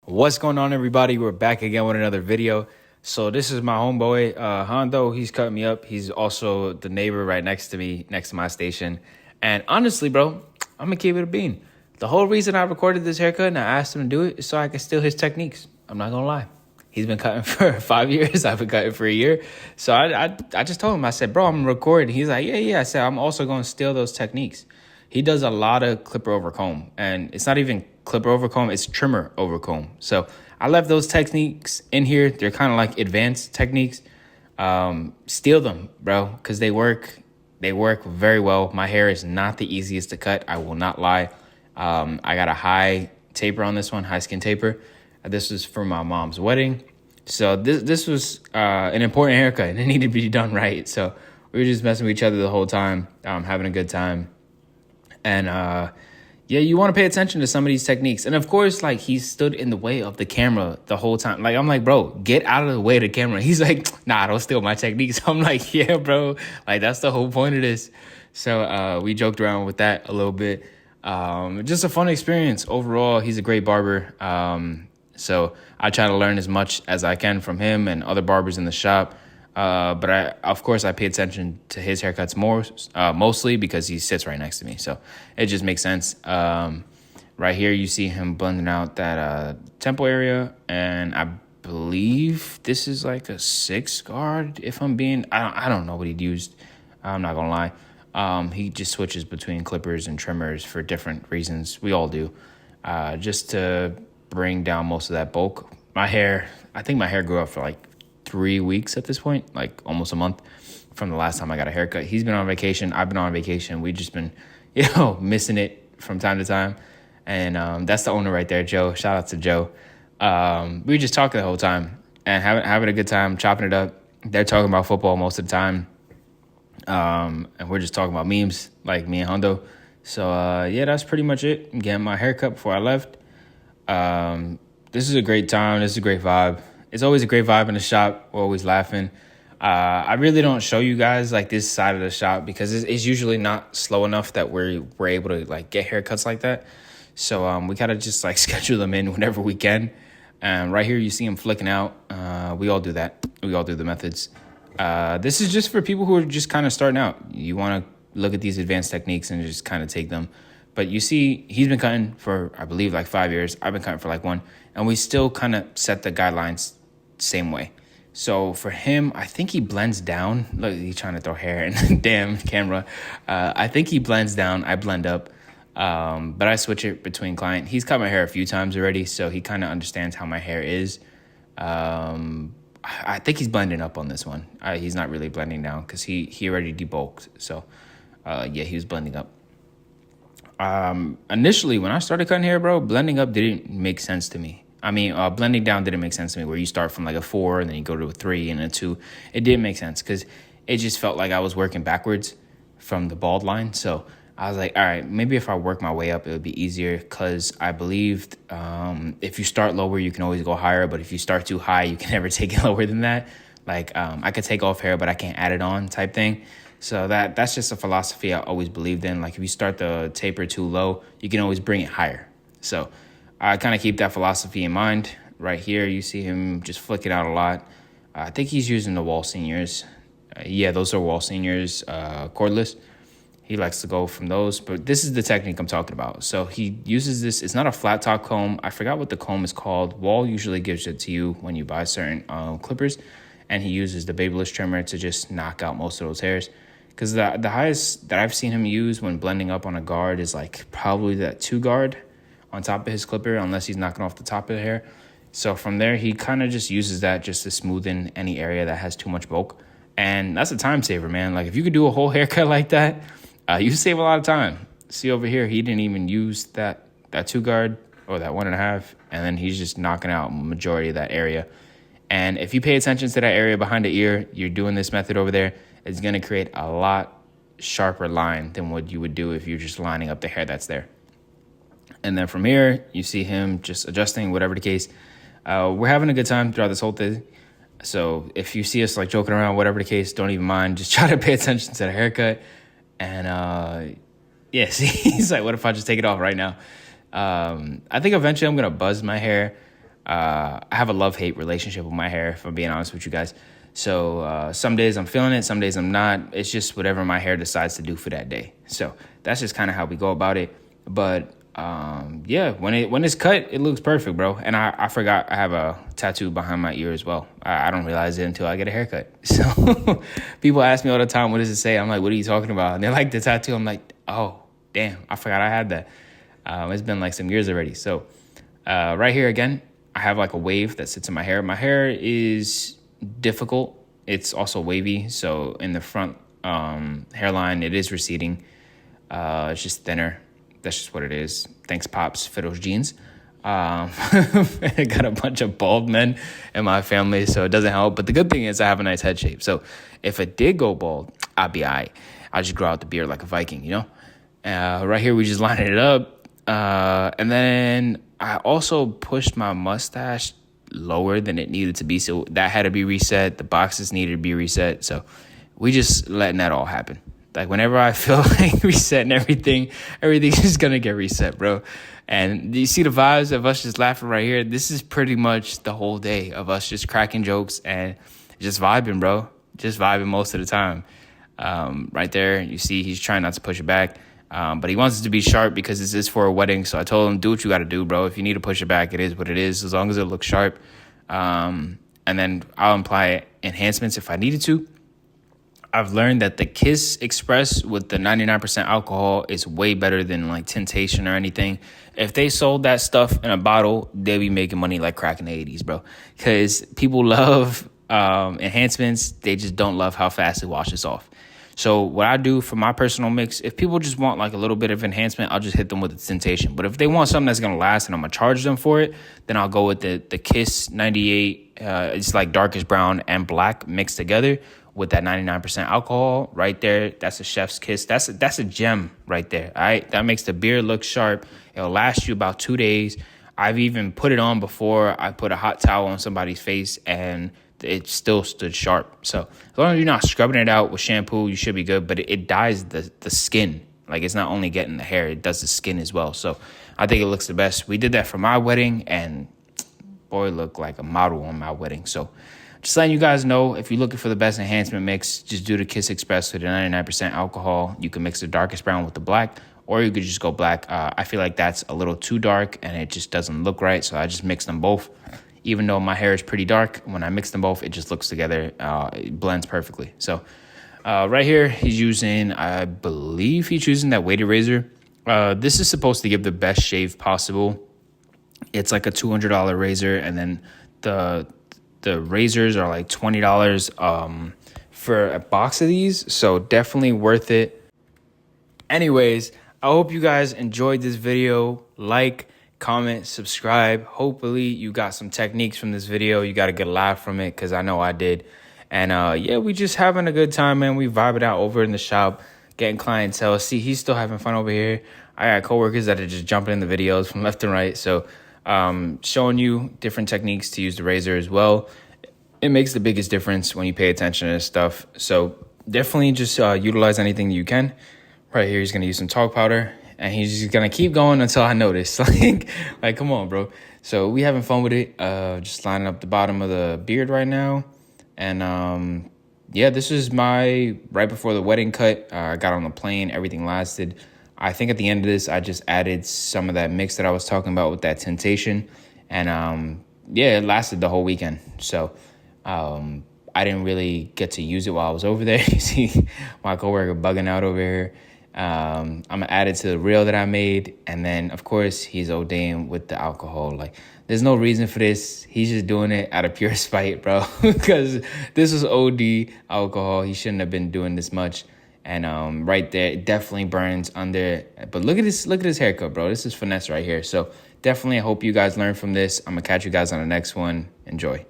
What's going on, everybody? We're back again with another video. So this is my homeboy, Hondo. He's cutting me up. He's also the neighbor right next to me, next to my station. And honestly, bro, I'm gonna keep it a bean. The whole reason I recorded this haircut and I asked him to do it is so I can steal his techniques. I'm not gonna lie. He's been cutting for 5 years. I've been cutting for a year. So I just told him, I said, bro, I'm recording. He's like, yeah. I said, I'm also gonna steal those techniques. He does a lot of clipper over comb, and it's not even clipper over comb, it's trimmer over comb. So I left those techniques in here. They're kind of like advanced techniques. Steal them, bro, because they work very well. My hair is not the easiest to cut, I will not lie. I got a high taper on this one, high skin taper. This was for my mom's wedding. So this was an important haircut, and it needed to be done right. So we were just messing with each other the whole time, having a good time. And yeah, you want to pay attention to some of these techniques. And of course, like, he stood in the way of the camera the whole time. Like, I'm like, bro, get out of the way of the camera. He's like, nah, don't steal my techniques. I'm like, yeah, bro, like, that's the whole point of this. So we joked around with that a little bit. Just a fun experience overall. He's a great barber. So I try to learn as much as I can from him and other barbers in the shop. But of course, I pay attention to his haircuts mostly because he sits right next to me. So it just makes sense. Right here, you see him blending out that temple area. And I believe this is like a 6 guard, if I'm being... I don't know what he'd used. I'm not going to lie. He just switches between clippers and trimmers for different reasons. We all do. Just to bring down most of that bulk. I think my hair grew up for like 3 weeks at this point, like almost a month from the last time I got a haircut. He's been on vacation. I've been on vacation. We just been, missing it from time to time. And that's the owner right there, Joe. Shout out to Joe. We were just talking the whole time and having a good time, chopping it up. They're talking about football most of the time. And we're just talking about memes, like me and Hondo. So yeah, that's pretty much it. I'm getting my haircut before I left. This is a great time. This is a great vibe. It's always a great vibe in the shop. We're always laughing. I really don't show you guys like this side of the shop because it's usually not slow enough that we're able to like get haircuts like that. So we gotta just like schedule them in whenever we can. And right here you see him flicking out. We all do that. We all do the methods. This is just for people who are just kind of starting out. You want to look at these advanced techniques and just kind of take them. But you see, he's been cutting for, I believe, like 5 years. I've been cutting for like 1. And we still kind of set the guidelines same way. So for him, I think he blends down. Look, he's trying to throw hair in. Damn camera. I think he blends down. I blend up. But I switch it between client. He's cut my hair a few times already, so he kind of understands how my hair is. I think he's blending up on this one. He's not really blending down because he already debulked. So yeah, he was blending up. Initially, when I started cutting hair, bro, blending up didn't make sense to me. I mean, blending down didn't make sense to me, where you start from like a 4 and then you go to a 3 and a 2. It didn't make sense because it just felt like I was working backwards from the bald line. So I was like, all right, maybe if I work my way up, it would be easier, because I believed if you start lower, you can always go higher. But if you start too high, you can never take it lower than that. Like I could take off hair, but I can't add it on type thing. So that's just a philosophy I always believed in. Like if you start the taper too low, you can always bring it higher. So I kind of keep that philosophy in mind. Right here, you see him just flick it out a lot. I think he's using the Wall Seniors. Yeah, those are Wall Seniors cordless. He likes to go from those, but this is the technique I'm talking about. So he uses this. It's not a flat top comb. I forgot what the comb is called. Wall usually gives it to you when you buy certain clippers, and he uses the Babyliss trimmer to just knock out most of those hairs. Because the highest that I've seen him use when blending up on a guard is like probably that 2 guard on top of his clipper, unless he's knocking off the top of the hair. So from there, he kind of just uses that just to smoothen any area that has too much bulk. And that's a time saver, man. Like if you could do a whole haircut like that, you save a lot of time. See over here, he didn't even use that 2 guard or that 1.5, and then he's just knocking out majority of that area. And if you pay attention to that area behind the ear, you're doing this method over there, it's going to create a lot sharper line than what you would do if you're just lining up the hair that's there. And then from here, you see him just adjusting, whatever the case. We're having a good time throughout this whole thing. So if you see us like joking around, whatever the case, don't even mind. Just try to pay attention to the haircut. And yeah, see, he's like, what if I just take it off right now? I think eventually I'm going to buzz my hair. I have a love-hate relationship with my hair, if I'm being honest with you guys. So some days I'm feeling it, some days I'm not. It's just whatever my hair decides to do for that day. So that's just kind of how we go about it. But yeah, when it's cut, it looks perfect, bro. And I forgot I have a tattoo behind my ear as well. I don't realize it until I get a haircut. So people ask me all the time, what does it say? I'm like, what are you talking about? And they're like, the tattoo. I'm like, oh, damn, I forgot I had that. It's been like some years already. So right here again, I have like a wave that sits in my hair. My hair is difficult. It's also wavy. So in the front hairline, it is receding. It's just thinner. That's just what it is. Thanks, Pops, fit those jeans. I got a bunch of bald men in my family, so it doesn't help. But the good thing is I have a nice head shape. So if it did go bald, I'd be all right. I'll just grow out the beard like a Viking, you know? Right here, we just lined it up. And then I also pushed my mustache lower than it needed to be. So that had to be reset. The boxes needed to be reset. So we just letting that all happen. Like whenever I feel like resetting everything's just going to get reset, bro. And you see the vibes of us just laughing right here. This is pretty much the whole day of us just cracking jokes and just vibing, bro. Just vibing most of the time. Right there, you see he's trying not to push it back. But he wants it to be sharp because this is for a wedding. So I told him, do what you got to do, bro. If you need to push it back, it is what it is, as long as it looks sharp. And then I'll apply enhancements if I needed to. I've learned that the Kiss Express with the 99% alcohol is way better than like Temptation or anything. If they sold that stuff in a bottle, they'd be making money like crack in the 80s, bro. Because people love enhancements. They just don't love how fast it washes off. So what I do for my personal mix, if people just want like a little bit of enhancement, I'll just hit them with the Temptation. But if they want something that's going to last and I'm going to charge them for it, then I'll go with the Kiss 98. It's like darkish brown and black mixed together with that 99% alcohol right there. That's a chef's kiss. That's a gem right there. All right. That makes the beard look sharp. It'll last you about 2 days. I've even put it on before I put a hot towel on somebody's face and it still stood sharp. So as long as you're not scrubbing it out with shampoo, you should be good. But it dyes the skin. Like it's not only getting the hair, it does the skin as well. So I think it looks the best. We did that for my wedding and boy, looked like a model on my wedding. So just letting you guys know, if you're looking for the best enhancement mix, just do the Kiss Express with the 99% alcohol. You can mix the darkest brown with the black, or you could just go black. I feel like that's a little too dark and it just doesn't look right. So I just mix them both. Even though my hair is pretty dark, when I mix them both, it just looks together. It blends perfectly. So right here, he's using, I believe he's using that weighted razor. This is supposed to give the best shave possible. It's like a $200 razor, and then the razors are like $20 for a box of these. So definitely worth it. Anyways, I hope you guys enjoyed this video. Like, comment, subscribe. Hopefully you got some techniques from this video. You got a good laugh from it, because I know I did. And yeah, we just having a good time, man. We vibing out over in the shop, getting clientele. See, he's still having fun over here. I got coworkers that are just jumping in the videos from left and right. So showing you different techniques to use the razor as well. It makes the biggest difference when you pay attention to this stuff. So definitely just utilize anything you can. Right here, he's going to use some talc powder. And he's just going to keep going until I notice. like, come on, bro. So we having fun with it. Just lining up the bottom of the beard right now. And yeah, this is my right before the wedding cut. I got on the plane. Everything lasted. I think at the end of this, I just added some of that mix that I was talking about with that Temptation. And yeah, it lasted the whole weekend. So I didn't really get to use it while I was over there. You see my coworker bugging out over here. I'm gonna add it to the reel that I made, and then of course he's ODing with the alcohol. Like, there's no reason for this. He's just doing it out of pure spite, bro. Because this was OD alcohol. He shouldn't have been doing this much. And right there, it definitely burns under. But look at this haircut, bro. This is finesse right here. So definitely, I hope you guys learn from this. I'm gonna catch you guys on the next one. Enjoy.